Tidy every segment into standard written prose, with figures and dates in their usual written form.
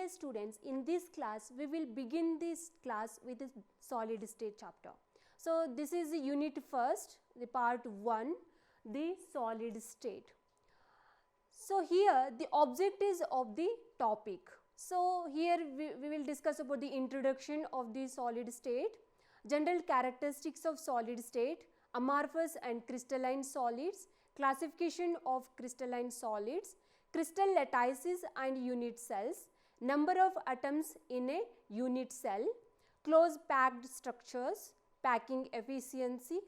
dear students, in this class we will begin this class with the solid state chapter. So this is the unit first, the part 1, the solid state. So here the objectives of the topic. So here we will discuss about the introduction of the solid state, general characteristics of solid state, amorphous and crystalline solids, classification of crystalline solids, crystal lattices and unit cells, number of atoms in a unit cell, close packed structures, packing efficiency,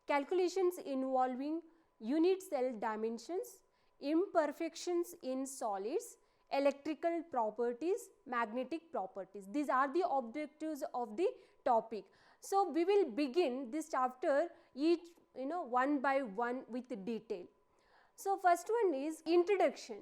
calculations involving unit cell dimensions, imperfections in solids, electrical properties, magnetic properties. These are the objectives of the topic. So we will begin this chapter each one by one with detail. So first one is introduction.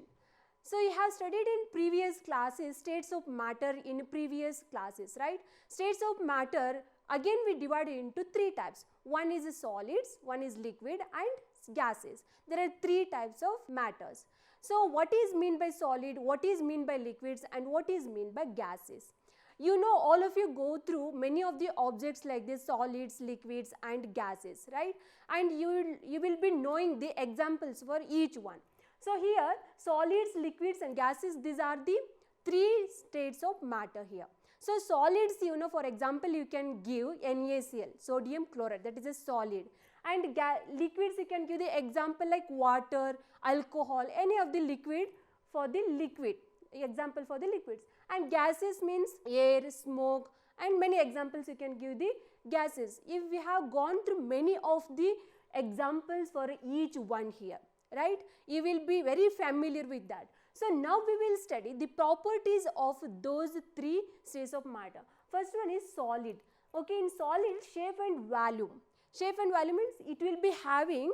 So you have studied in previous classes states of matter in previous classes, right? States of matter again we divide into 3 types. One is solids, one is liquid and gases. There are 3 types of matters. So what is mean by solid, what is mean by liquids and what is mean by gases? You know, all of you go through many of the objects like this, solids, liquids and gases, right? And you will be knowing the examples for each one. So here solids, liquids and gases, these are the 3 states of matter here. So solids, for example, you can give NaCl, sodium chloride, that is a solid. And liquids, you can give the example like water, alcohol, any of the liquid for the liquid, example for the liquids. And gases means air, smoke and many examples you can give the gases. If we have gone through many of the examples for each one here, right, you will be very familiar with that. So now we will study the properties of those 3 states of matter. First one is solid. Okay, in solid, shape and volume. Shape and volume means it will be having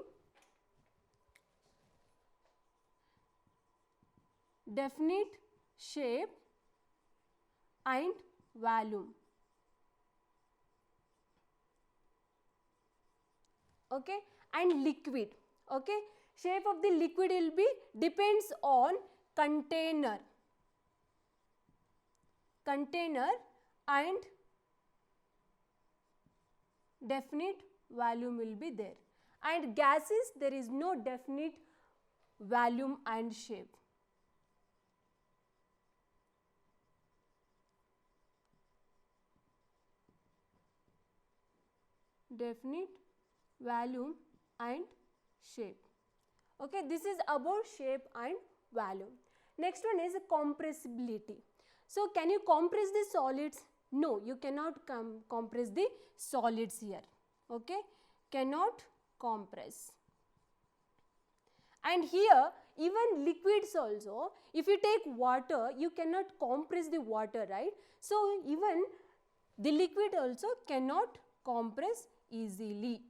definite shape and volume. Okay, and liquid. Okay, shape of the liquid will be depends on container and definite volume will be there. And gases, there is no definite volume and shape. Definite volume and shape. Okay, this is about shape and volume. Next one is compressibility. So can you compress the solids? No, you cannot compress the solids here. Okay, cannot compress. And here even liquids also, if you take water, you cannot compress the water, right? So even the liquid also cannot compress easily.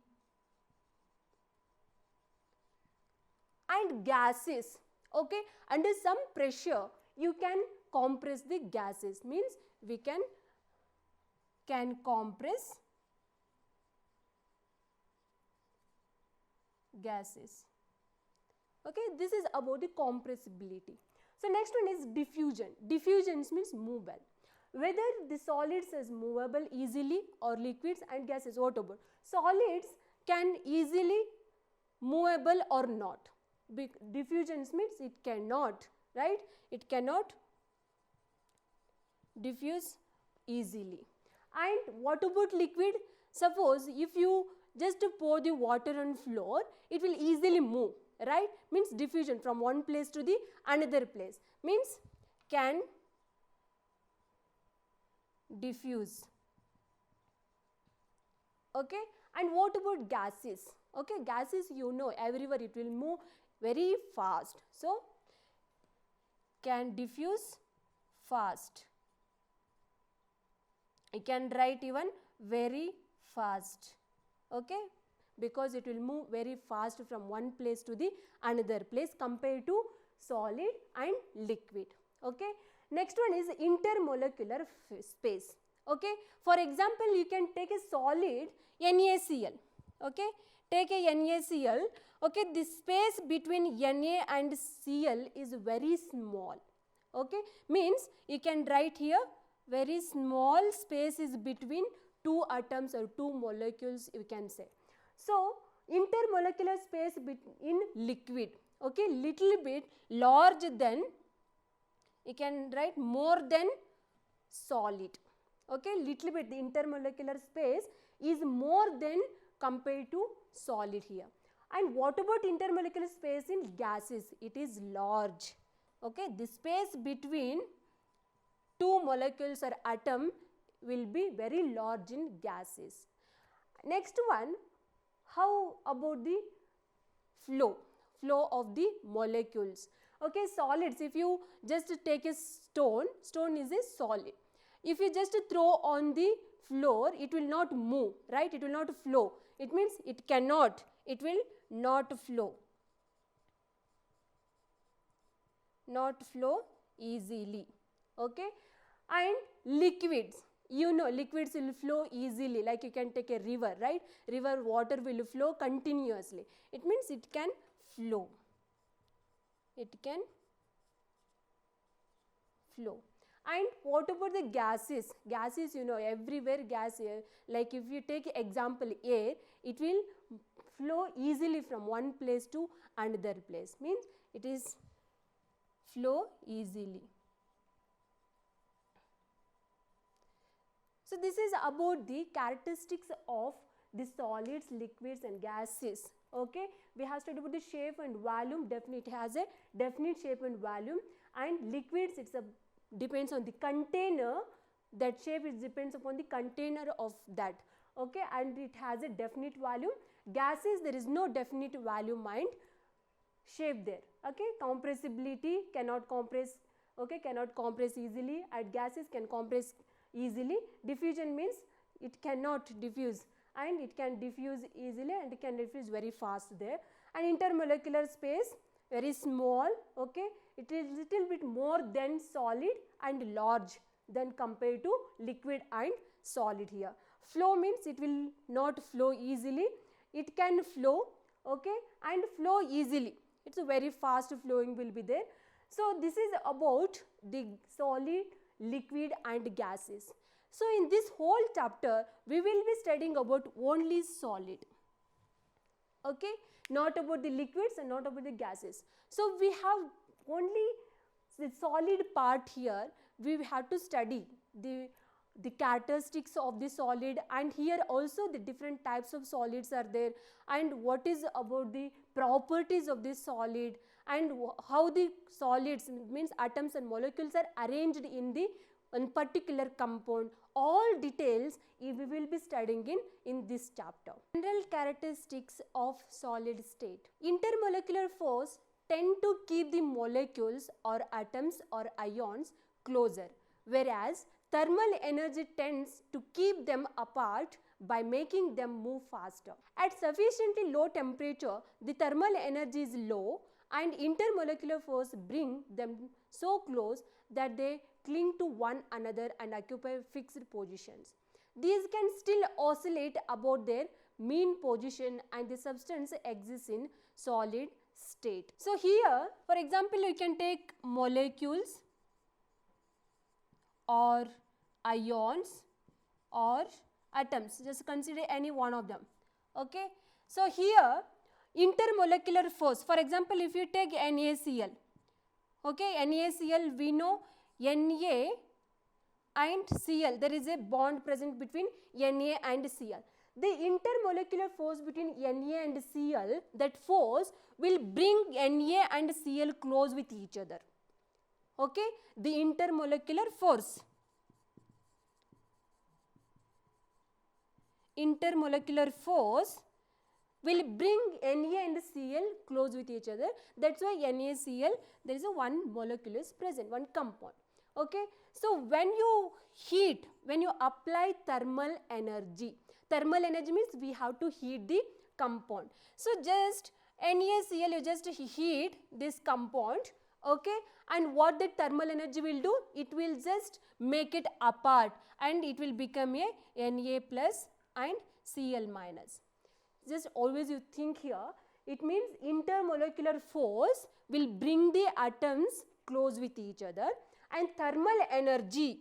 And gases, okay, under some pressure you can compress the gases, means we can compress gases. Okay, this is about the compressibility. So next one is diffusion. Diffusion means movable. Whether the solids is movable easily or liquids and gases, what about? Solids can easily movable or not. Diffusion means it cannot, right? It cannot diffuse easily. And what about liquid? Suppose if you just pour the water on floor, it will easily move, right? Means diffusion from one place to the another place, means can diffuse. Okay, and what about gases? Okay, gases, everywhere it will move very fast, so can diffuse fast. You can write even very fast, okay, because it will move very fast from one place to the another place compared to solid and liquid. Okay, next one is intermolecular space. Okay, for example, you can take a solid NaCl. Okay, take a NaCl. Okay, the space between Na and Cl is very small. Okay, means you can write here very small space is between two atoms or two molecules, you can say. So intermolecular space in liquid, okay, little bit large than, you can write more than solid. Okay, little bit the intermolecular space is more than compared to solid here. And what about intermolecular space in gases? It is large. Okay, the space between two molecules or atom will be very large in gases. Next one, how about the flow of the molecules? Okay, solids, if you just take a stone is a solid. If you just throw on the floor, it will not move, right? It will not flow. It means it cannot, it will not flow. Not flow easily. Okay, and liquids, you know, liquids will flow easily, like you can take a river, right? River water will flow continuously. It means it can flow. It can flow. And what about the gases? Gases, you know, everywhere gas, like if you take example air, it will flow easily from one place to another place, means it is flow easily. So this is about the characteristics of the solids, liquids and gases. Okay, we have studied about the shape and volume. Definitely it has a definite shape and volume, and liquids, it's a depends on the container, that shape is depends upon the container of that. Okay, and it has a definite volume. Gases, there is no definite volume and shape there. Okay, compressibility, cannot compress, okay, cannot compress easily, and gases can compress easily. Diffusion means it cannot diffuse, and it can diffuse easily and it can diffuse very fast there. And intermolecular space, very small. Okay, it is little bit more than solid and large than compared to liquid and solid here. Flow means it will not flow easily, it can flow, okay, and flow easily. It's a very fast flowing will be there. So this is about the solid, liquid and gases. So in this whole chapter we will be studying about only solid, okay, not about the liquids and not about the gases. So we have only the solid part here. We have to study the characteristics of the solid, and here also the different types of solids are there, and what is about the properties of this solid, and how the solids, means atoms and molecules, are arranged in the one particular compound. All details we will be studying in this chapter. General characteristics of solid state. Intermolecular force tend to keep the molecules or atoms or ions closer, whereas thermal energy tends to keep them apart by making them move faster. At sufficiently low temperature, the thermal energy is low and intermolecular force bring them so close that they cling to one another and occupy fixed positions. These can still oscillate about their mean position and the substance exists in solid state. So here, for example, you can take molecules or ions or atoms, just consider any one of them. Okay, so here intermolecular force, for example, if you take NaCl, okay, NaCl, we know Na and Cl, there is a bond present between Na and Cl. The intermolecular force between Na and Cl, that force will bring Na and Cl close with each other. Okay, the intermolecular force. Intermolecular force will bring Na and Cl close with each other. That's why NaCl, there is a one molecule is present, one compound. Okay, so when you heat, when you apply thermal energy means we have to heat the compound. So just NaCl, you just heat this compound, okay, and what the thermal energy will do, it will just make it apart and it will become a Na plus and Cl minus. Just always you think here, it means intermolecular force will bring the atoms close with each other, and thermal energy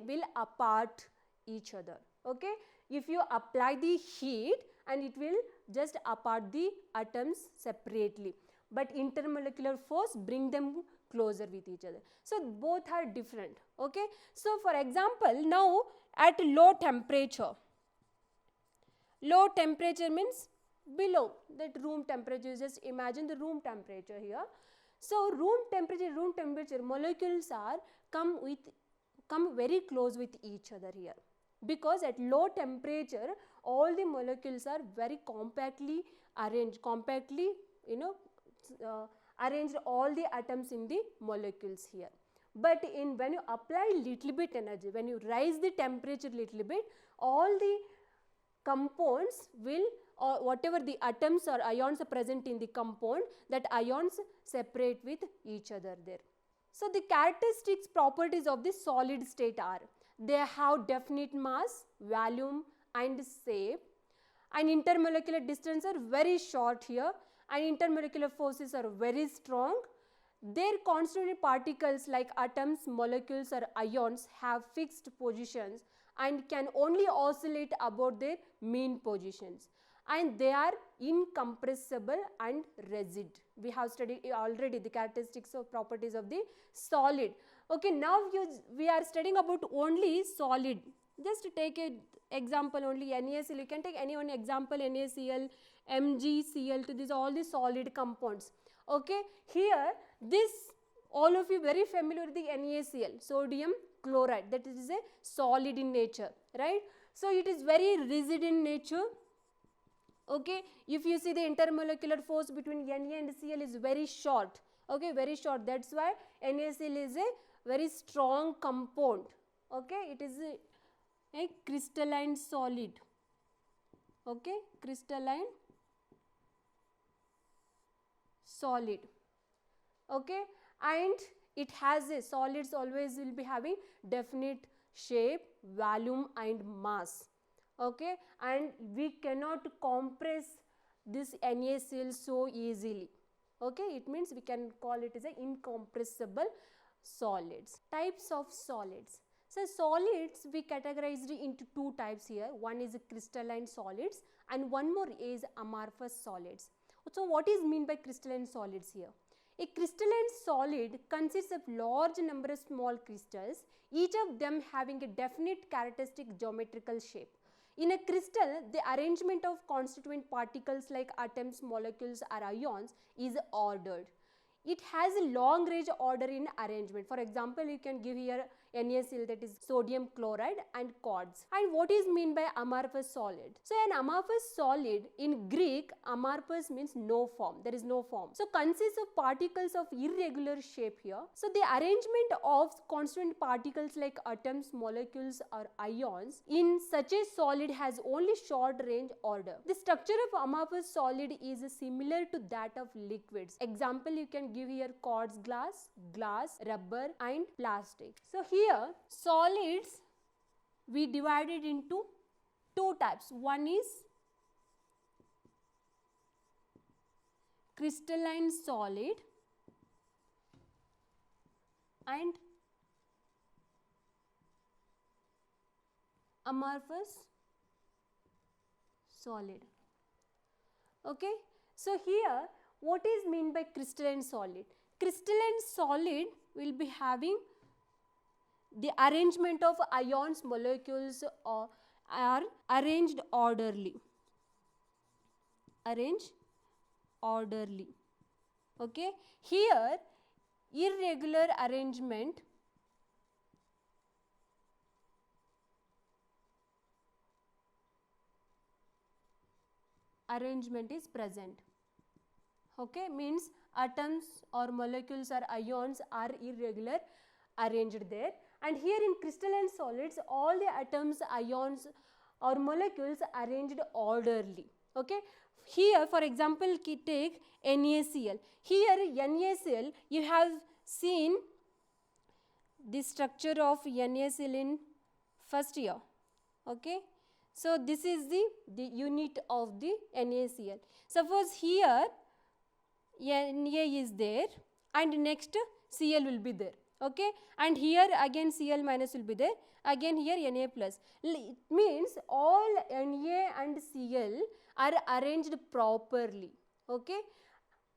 will apart each other. Okay, if you apply the heat and it will just apart the atoms separately, but intermolecular force bring them closer with each other. So both are different. Okay, so for example, now at low temperature means below that room temperature, just imagine the room temperature here. So room temperature molecules are come very close with each other here, because at low temperature all the molecules are very compactly arranged, arranged all the atoms in the molecules here. But when you apply little bit energy, when you raise the temperature little bit, all the compounds will, or whatever the atoms or ions are present in the compound, that ions separate with each other there. So the characteristics properties of the solid state are, they have definite mass, volume and shape, and intermolecular distance are very short here, and intermolecular forces are very strong. Their constituent particles like atoms, molecules or ions have fixed positions and can only oscillate about their mean positions, and they are incompressible and rigid. We have studied already the characteristics of properties of the solid. Okay, now we are studying about only solid. Just take an example only NaCl. You can take any one example, NaCl, MgCl, to these all the solid compounds. Okay, here this all of you very familiar with the NaCl, sodium chloride, that is a solid in nature, right? So it is very rigid in nature. Okay, if you see the intermolecular force between Na and Cl is very short. Okay, very short. That's why NaCl is a very strong compound. Okay, it is a crystalline solid. Okay, crystalline solid. Okay, and it has a, solids always will be having definite shape, volume and mass. Okay, and we cannot compress this NaCl so easily. Okay, it means we can call it as an incompressible solids. Types of solids. So solids we categorized into two types here. One is crystalline solids and one more is amorphous solids. So what is mean by crystalline solids here? A crystalline solid consists of large number of small crystals, each of them having a definite characteristic geometrical shape. In a crystal, the arrangement of constituent particles like atoms, molecules or ions is ordered. It has a long range order in arrangement. For example, you can give here NaCl, that is sodium chloride and quartz. And what is mean by amorphous solid? So an amorphous solid, in Greek, amorphous means no form, there is no form. So consists of particles of irregular shape here. So the arrangement of constituent particles like atoms, molecules or ions in such a solid has only short range order. The structure of amorphous solid is similar to that of liquids. Example you can give here quartz glass, rubber and plastic. So here solids we divided into two types. One is crystalline solid and amorphous solid. Okay, so here what is mean by crystalline solid? Crystalline solid will be having the arrangement of ions, molecules are arranged orderly. Okay, here irregular arrangement is present. Okay, means atoms or molecules or ions are irregular arranged there, and here in crystalline solids all the atoms, ions or molecules arranged orderly. Okay, here for example take NaCl. Here NaCl, you have seen the structure of NaCl in first year. Okay, So, this is the unit of the NaCl. Suppose here Na is there and next Cl will be there, okay, and here again Cl minus will be there, again here Na plus. It means all Na and Cl are arranged properly, okay.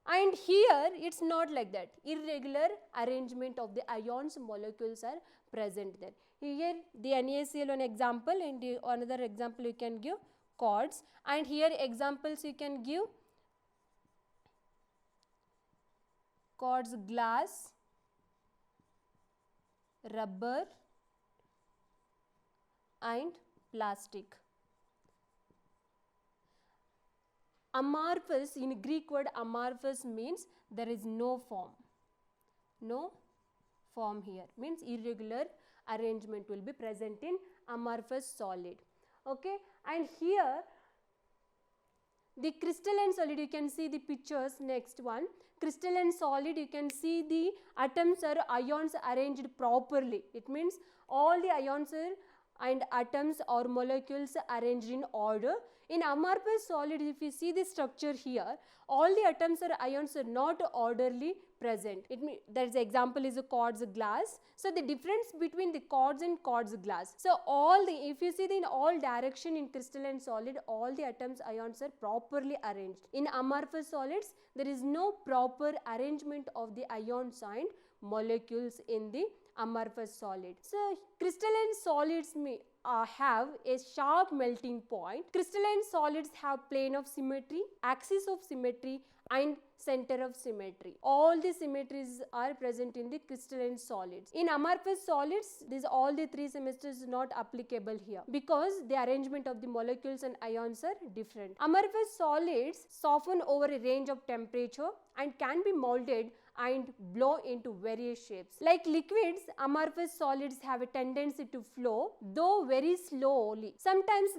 And here it is not like that, irregular arrangement of the ions molecules are present there. Here the NaCl one example, and another example you can give quartz, and here examples you can give quartz glass, rubber and plastic. Amorphous, in Greek word amorphous means there is no form. No form here means irregular arrangement will be present in amorphous solid. Okay, and here the crystalline solid, you can see the pictures, next one. Crystalline solid, you can see the atoms or ions arranged properly. It means all the ions and atoms or molecules arranged in order. In amorphous solid, if you see the structure here, all the atoms or ions are not orderly present. It means that is example is a quartz glass. So, the difference between the quartz and quartz glass. So, all the, if you see the in all direction in crystalline solid, all the atoms ions are properly arranged. In amorphous solids, there is no proper arrangement of the ions and molecules in the amorphous solid. So, crystalline solids may have a sharp melting point. Crystalline solids have plane of symmetry, axis of symmetry and center of symmetry. All the symmetries are present in the crystalline solids. In amorphous solids, these all the three symmetries is not applicable here because the arrangement of the molecules and ions are different. Amorphous solids soften over a range of temperature and can be molded and blow into various shapes. Like liquids, amorphous solids have a tendency to flow, though very slowly. Sometimes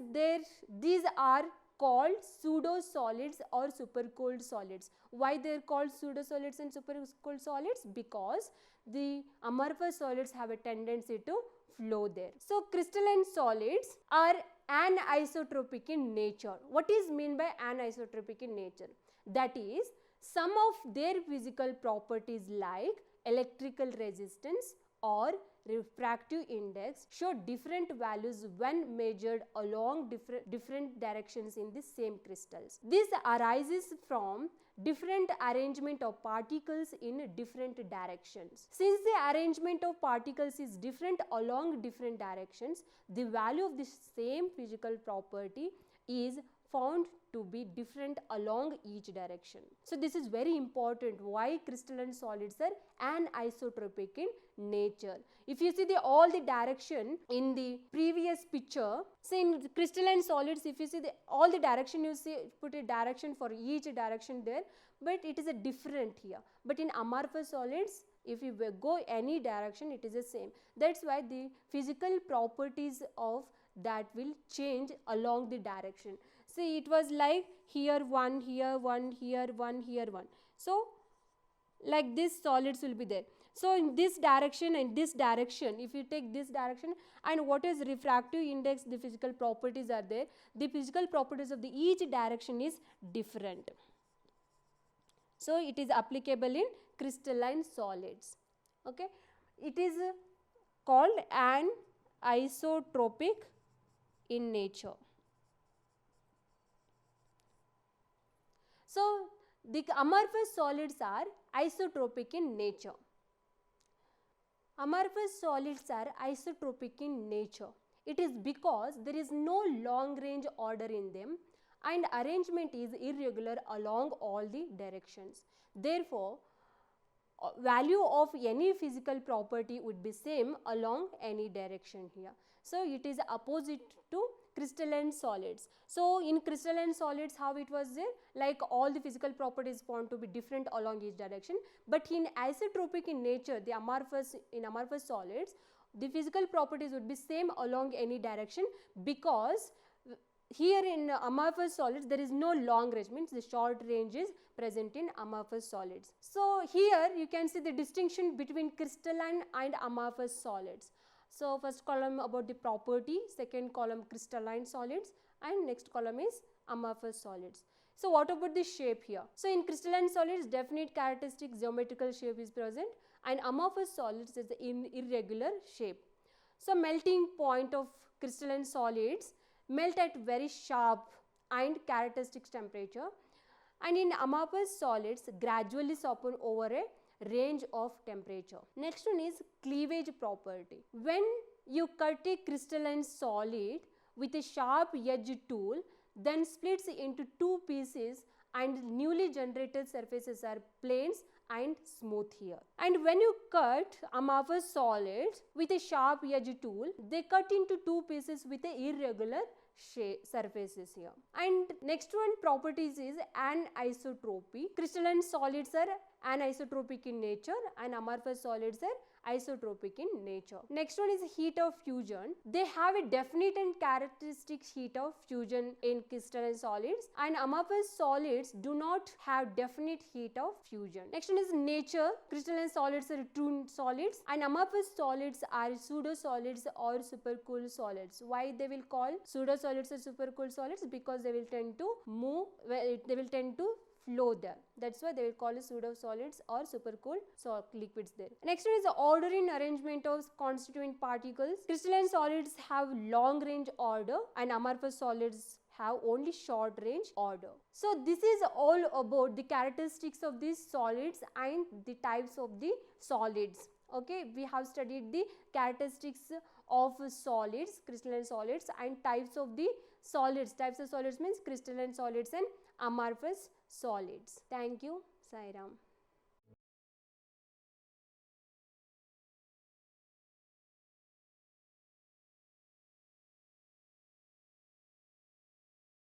these are called pseudo solids or supercooled solids. Why they are called pseudo solids and supercooled solids? Because the amorphous solids have a tendency to flow there. So, crystalline solids are anisotropic in nature. What is mean by anisotropic in nature? That is, some of their physical properties like electrical resistance or refractive index show different values when measured along different directions in the same crystals. This arises from different arrangement of particles in different directions. Since the arrangement of particles is different along different directions, the value of the same physical property is found to be different along each direction. So, this is very important why crystalline solids are anisotropic in nature. If you see all the direction in the previous picture, say in crystalline solids, if you see all the direction, you see put a direction for each direction there, but it is a different here. But in amorphous solids, if you go any direction, it is the same. That is why the physical properties of that will change along the direction. See, it was like here one, here one, here one, here one. So, like this solids will be there. So, in this direction and this direction, if you take this direction, and what is refractive index, the physical properties are there. The physical properties of the each direction is different. So, it is applicable in crystalline solids. Okay. It is called anisotropic in nature. So, the amorphous solids are isotropic in nature. Amorphous solids are isotropic in nature. It is because there is no long range order in them and arrangement is irregular along all the directions. Therefore, value of any physical property would be same along any direction here. So, it is opposite to crystalline solids. So, in crystalline solids, how it was there? Like all the physical properties found to be different along each direction. But in isotropic in nature, the amorphous solids, the physical properties would be same along any direction, because here in amorphous solids there is no long range, means the short range is present in amorphous solids. So, here you can see the distinction between crystalline and amorphous solids. So first column about the property, second column crystalline solids, and next column is amorphous solids. So what about the shape here? So in crystalline solids, definite characteristic geometrical shape is present, and amorphous solids is in irregular shape. So melting point of crystalline solids melt at very sharp and characteristic temperature, and in amorphous solids gradually soften over a range of temperature. Next one is cleavage property. When you cut a crystalline solid with a sharp edge tool, then splits into two pieces, and newly generated surfaces are planes and smooth here. And when you cut amorphous solids with a sharp edge tool, they cut into two pieces with a irregular surfaces here. And next one properties is anisotropy. Crystalline solids are anisotropic in nature, and amorphous solids are isotropic in nature. Next one is heat of fusion. They have a definite and characteristic heat of fusion in crystalline solids, and amorphous solids do not have definite heat of fusion. Next one is nature. Crystalline solids are true solids, and amorphous solids are pseudo solids or supercooled solids. Why they will call pseudo solids or supercooled solids? Because they will tend to move, they will tend to flow there. That's why they will call it pseudo solids or supercooled liquids there. Next one is the order in arrangement of constituent particles. Crystalline solids have long range order, and amorphous solids have only short range order. So this is all about the characteristics of these solids and the types of the solids. Okay, we have studied the characteristics of solids, crystalline solids, and types of the solids. Types of solids means crystalline solids and amorphous solids. Thank you. Sai Ram.